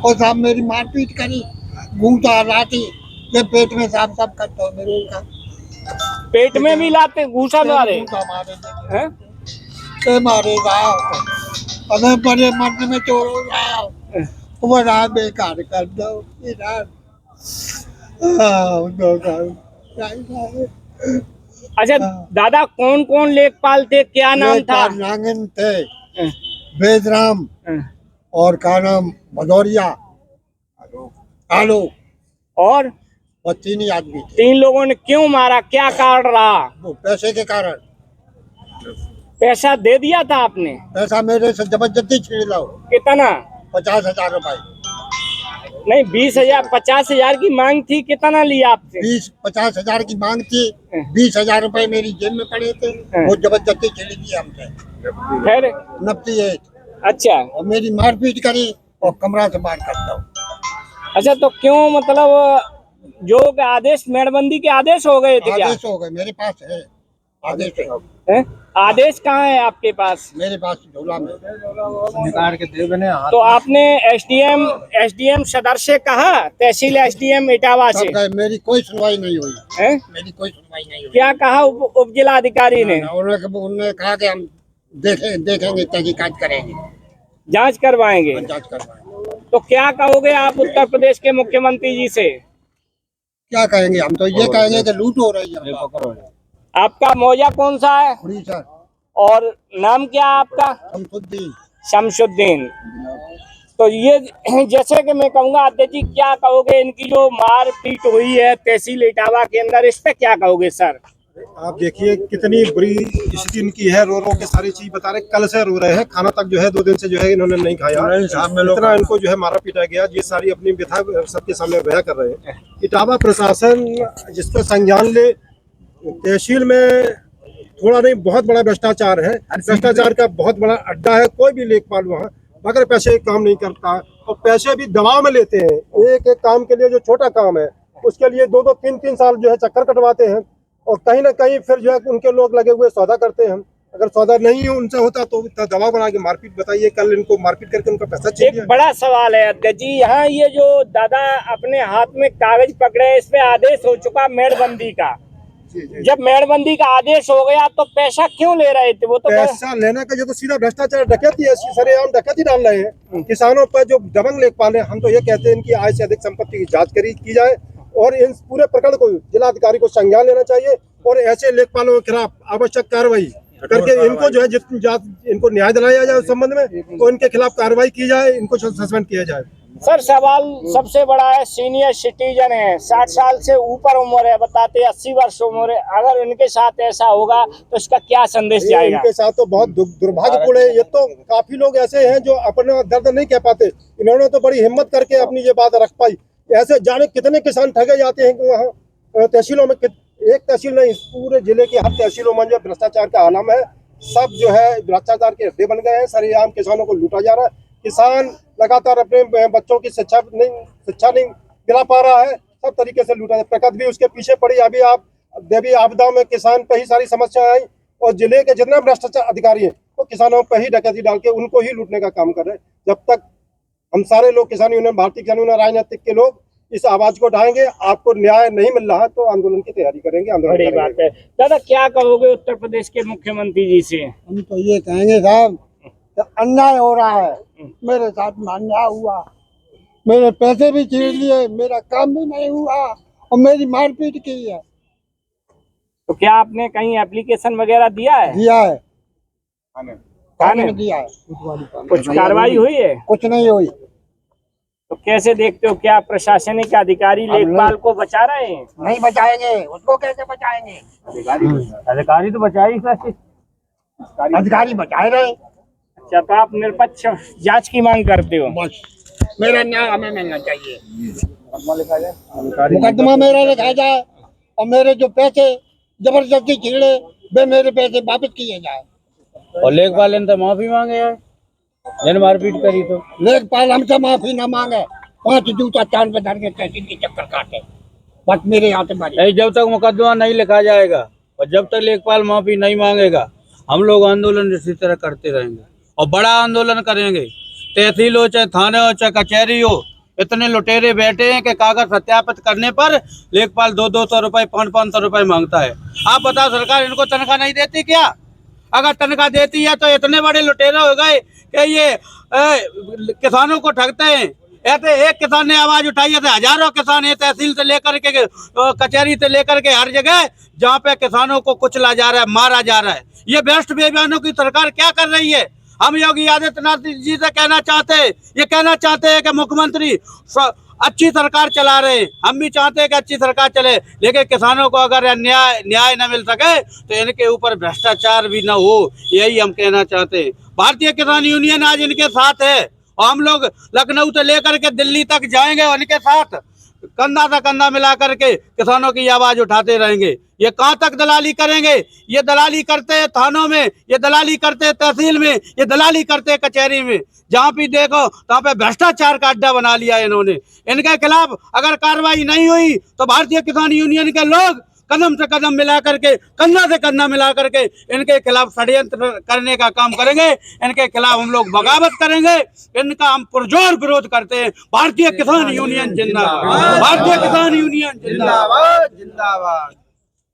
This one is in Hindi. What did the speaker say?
और साहब मेरी मारपीट करी, घूंटा लाठी, ये पेट में साहब सब करता हूँ मेरे का। पेट में भी लाते घूसा मारे हैं? ते मारे अबे बड़े मर्द में चोर हो जाओ, वो रात बेकार कर दो अच्छा दादा, कौन कौन लेखपाल थे, क्या नाम था? नांगन थे, बेदराम और का नाम भदौरिया, आलो और 3 आदमी थे। 3 लोगों ने क्यों मारा, क्या कारण रहा? वो पैसे के कारण। पैसा दे दिया था आपने? पैसा मेरे से जबरदस्ती छीन लो। कितना? 50,000 रुपए। नहीं, 20,000 50,000 की मांग थी, कितना लिया आपसे? 50,000 की मांग थी, 20,000 रुपए मेरी जेब में पड़े थे, वो जबरदस्ती छीन दिए हमसे। फिर नब्ती है। अच्छा, और मेरी मारपीट करी और कमरा से बाहर करता हूँ। अच्छा तो क्यों, मतलब जो आदेश, मेड़बंदी के आदेश हो गए थे क्या? आदेश हो गए, मेरे पास है आदेश है? आदेश कहाँ है आपके पास? मेरे पास झोला में निकाल के दे बने। तो आपने एसडीएम सदर से कहा, तहसील एसडीएम इटावा से? मेरी कोई सुनवाई नहीं हुई है? मेरी कोई सुनवाई नहीं हुई। क्या कहा उप जिला अधिकारी ने? उन्होंने कहा कि हम देखेंगे, तहकीकात करेंगे, जांच करवाएंगे। जांच करवाएंगे। तो क्या कहोगे आप उत्तर प्रदेश के मुख्यमंत्री जी से? क्या कहेंगे, हम तो ये कहेंगे कि लूट हो रही है। आपका मौजा कौन सा है? सर। और नाम क्या है आपका? शमशुद्दीन। तो ये जैसे कि मैं कहूँगा, अध्यक्ष जी क्या कहोगे, इनकी जो मारपीट हुई है तहसील इटावा के अंदर, इस पे क्या कहोगे सर? आप देखिए कितनी बुरी स्थिति इनकी है, रो रो के सारी चीज बता रहे, कल से रो रहे हैं, खाना तक जो है 2 दिन से जो है इन्होंने नहीं खाया, इतना इनको जो है मारा पीटा गया। ये सारी अपनी व्यथा सबके सामने बयां कर रहे हैं। इटावा प्रशासन जिस पर संज्ञान ले, तहसील में थोड़ा नहीं बहुत बड़ा भ्रष्टाचार है, भ्रष्टाचार का बहुत बड़ा अड्डा है। कोई भी लेखपाल वहाँ बगैर पैसे काम नहीं करता, और पैसे भी दबाव में लेते हैं। एक एक काम के लिए, जो छोटा काम है उसके लिए 2-2 3-3 साल जो है चक्कर कटवाते हैं, और कहीं ना कहीं फिर जो है उनके लोग लगे हुए सौदा करते हैं। अगर सौदा नहीं उनसे होता तो इतना दबाव बना के मारपीट, बताइए कल इनको मारपीट करके उनका पैसा चाहिए। एक बड़ा सवाल है अध्यक्ष जी, यहाँ ये जो दादा अपने हाथ में कागज पकड़े, इस पे आदेश हो चुका मेड़बंदी का। जब मेड़बंदी का आदेश हो गया तो पैसा क्यों ले रहे थे? वो तो पैसा लेने का, जो तो सीधा भ्रष्टाचार, डकैती है, सरेआम डकैती डाल रहे हैं किसानों पर। जो दबंग लेखपाल है, हम तो ये कहते हैं इनकी आय से अधिक संपत्ति की जांच की जाए, और इन पूरे प्रकरण को जिलाधिकारी को संज्ञान लेना चाहिए, और ऐसे लेखपालों के खिलाफ आवश्यक कार्रवाई करके इनको जो है इनको न्याय दिलाया जाए उस संबंध में, तो इनके खिलाफ कार्रवाई की जाए, इनको सस्पेंड किया जाए। सर सवाल सबसे बड़ा है, सीनियर सिटीजन है, 60 साल से ऊपर उम्र है, बताते 80 वर्ष उम्र है, अगर इनके साथ ऐसा होगा तो इसका क्या संदेश जाएगा? इनके साथ तो बहुत दुर्भाग्यपूर्ण है। ये तो काफी लोग ऐसे हैं जो अपना दर्द नहीं कह पाते, इन्होंने तो बड़ी हिम्मत करके अपनी ये बात रख पाई। ऐसे जाने कितने किसान ठगे जाते हैं कि वहाँ तहसीलों में, एक तहसील नहीं, पूरे जिले की हर तहसीलों में जो भ्रष्टाचार का आलम है। सब जो है भ्रष्टाचार के अड्डे बन गए हैं, सरेआम किसानों को लूटा जा रहा है। किसान लगातार अपने बच्चों की शिक्षा नहीं दिला पा रहा है, सब तरीके से लूटा है। प्रकृति भी उसके पीछे पड़ी। अभी आप देवी आपदाओं में किसान पर ही सारी समस्या आई, और जिले के जितने भ्रष्टाचार अधिकारी हैं वो किसानों पर ही डकैती डाल के उनको ही लूटने का काम कर रहे हैं। जब तक हम सारे लोग किसान यूनियन, भारतीय किसान यूनियन, राजनीतिक के लोग इस आवाज को उठाएंगे, आपको न्याय नहीं मिल रहा तो आंदोलन की तैयारी करेंगे। बड़ी बात है। दादा क्या कहोगे उत्तर प्रदेश के मुख्यमंत्री जी से? हम तो ये कहेंगे साहब, अन्याय हो रहा है, मेरे साथ अन्याय हुआ, मेरे पैसे भी छीन लिए, मेरा काम भी नहीं हुआ, और मेरी मारपीट की है। तो क्या आपने कहीं एप्लीकेशन वगैरह दिया है? दिया है, थाने में दिया है। कुछ कार्रवाई हुई है? कुछ नहीं हुई। तो कैसे देखते हो, क्या प्रशासनिक अधिकारी लेखपाल को बचा रहे हैं? नहीं बचाएंगे, उसको कैसे बचाएंगे? अधिकारी तो बचाए, अधिकारी बचाए रहे। अच्छा, तो आप निष्पक्ष जांच की मांग करते हो? बस मेरा न्याय हमें मिलना चाहिए, मुकदमा मेरा लिखा जाए, और मेरे जो पैसे जबरदस्ती छीने वे मेरे पैसे वापस किए जाए। और लेखपाल ने तो माफी मांगे है, जन मारपीट करी तो लेखपाल हमसे माफी न मांगे, 5 जूता चांद पे धर के तहसील की चक्कर काटे, बस मेरे यहाँ से बारी। जब तक मुकदमा नहीं लिखा जाएगा और जब तक लेखपाल माफी नहीं मांगेगा, हम लोग आंदोलन इसी तरह करते रहेंगे, और बड़ा आंदोलन करेंगे। तहसील हो चाहे थाने हो चाहे कचहरी हो, इतने लुटेरे बैठे हैं कि कागज सत्यापित करने पर लेखपाल 200-200 रुपए 500-500 रुपए मांगता है। आप बताओ सरकार इनको तनख्वाह नहीं देती क्या? अगर तनख्वाह देती है तो इतने बड़े लुटेरे हो गए कि ये किसानों को ठगते हैं। ऐसे एक किसान ने आवाज उठाई है तो हजारों किसान है, तहसील से लेकर के कचहरी से लेकर के हर जगह जहाँ पे किसानों को कुचला जा रहा है, मारा जा रहा है। ये बेस्ट बेईमानों की सरकार क्या कर रही है? हम योगी आदित्यनाथ जी से कहना चाहते हैं, ये कहना चाहते हैं कि मुख्यमंत्री अच्छी सरकार चला रहे हैं, हम भी चाहते हैं कि अच्छी सरकार चले, लेकिन किसानों को अगर न्याय न मिल सके तो इनके ऊपर भ्रष्टाचार भी न हो, यही हम कहना चाहते हैं। भारतीय किसान यूनियन आज इनके साथ है और हम लोग लखनऊ से लेकर के दिल्ली तक जाएंगे, उनके साथ कंधा से कंधा मिला करके किसानों की आवाज उठाते रहेंगे। ये कहाँ तक दलाली करेंगे? ये दलाली करते हैं थानों में, ये दलाली करते हैं तहसील में, ये दलाली करते हैं कचहरी में। जहाँ भी देखो तहाँ पे भ्रष्टाचार का अड्डा बना लिया है इन्होंने। इनके खिलाफ अगर कार्रवाई नहीं हुई तो भारतीय किसान यूनियन के लोग कदम से कदम मिला करके, कंधा से कंधा मिला करके इनके खिलाफ षड्यंत्र करने का काम करेंगे। इनके खिलाफ हम लोग बगावत करेंगे, इनका हम पुरजोर विरोध करते हैं। भारतीय किसान यूनियन जिंदाबाद, भारतीय किसान यूनियन जिंदाबाद, जिंदाबाद।